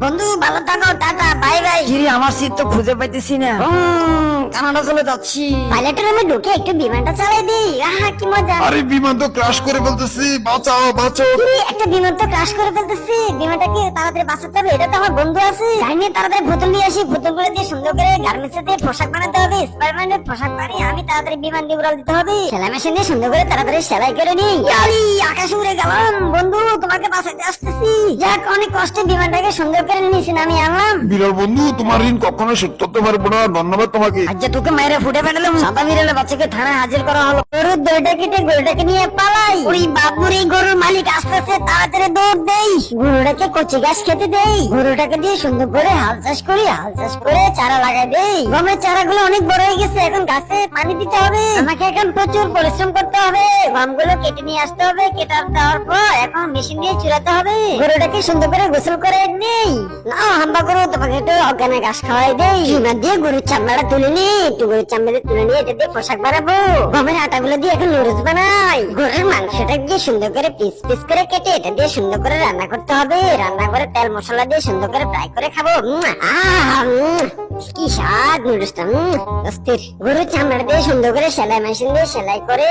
বন্ধু ভালো থাকো, টাটা, বাই বাই। কিরে আমার সিট তো খুঁজে পাইতেছি না। কানাডা চলে যাচ্ছি। পাইলটের রুমে ঢুকে একটু বিমানটা চালাই দিই, আহা কি মজা। আরে বিমান তো ক্রাশ করে ফেলতেছি, বাঁচাও বাঁচাও। কিরে, একটা বিমান তো ক্রাশ করে ফেলতেছি, বিমানটা কি তাড়াতাড়ি বাঁচাতে হবে? এটা তো আমার বন্ধু আছে, যাই নিয়ে তাড়াতাড়ি বোতল নিয়ে আসি, বোতল করে দিয়ে সুন্দর করে গার্মেন্টস দিয়ে পোশাক বানাতে হবে, স্পাইডারম্যানের পোশাক বানিয়ে আমি তাড়াতাড়ি বিমান দিয়ে উড়াল দিতে হবে, সেলাই মেশিন দিয়ে সুন্দর করে তাড়াতাড়ি সেলাই করে নিই। ইয়ালি, আকাশে উড়ে গেলাম বন্ধু, তোমাকে বাঁচাতে আসতেছি। যাক, অনেক কষ্টে বিমানটাকে সুন্দর করে নিয়েছি, আমি আনলাম। বিরল বন্ধু, তোমার ঋণ কখনো শোধ করতে পারবো না, ধন্যবাদ তোমাকে। আচ্ছা তোকে মায়েরা ফুটে পাঠালাম, সাদা বিড়ালের বাচ্চাকে থানায় হাজির করা হলো। গরুর দড়িটা কেটে গরুটাকে নিয়ে পালাই। ওই বাবুর, এই গরুর মালিক আসতেছে, তাড়াতাড়ি দৌড় দেই, গরুটাকে কচি ঘাস খেতে দেই, গরুটাকে দিয়ে সুন্দর করে হাল চাষ করি, হাল চাষ করে চারা লাগাই দেই। গমের চারাগুলো অনেক বড় হয়ে গেছে, এখন গাছে পানি দিতে হবে, আমাকে এখন প্রচুর পরিশ্রম করতে হবে, গমগুলো কেটে নিয়ে আসতে হবে, কেটে দেওয়ার পর এখন মেশিন দিয়ে চুরাতে হবে, গরুটাকে সুন্দর করে গোসল করে নেই। না হাম্বা গরু, তোমাকে একটু অজ্ঞানের ঘাস খাওয়াই দেই, চুনা দিয়ে গরুর চামড়াটা তুলে নি, একটু গরুর চামড়া তুলে নিয়ে এটা দিয়ে পোশাক বানাবো, গমের আটাগুলো দিয়ে এখন নুডলস বানাই, গরুর মাংসটা দিয়ে সুন্দর করে পিস পিস করে কেটে এটা দিয়ে সুন্দর করে রান্না করতে হবে, রান্না করে তেল মশলা দিয়ে সুন্দর করে ফ্রাই করে খাবো। কি স্বাদ নুডলসটা, অস্থির। গরুর চামড়া দিয়ে সুন্দর করে সেলাই মেশিন দিয়ে সেলাই করে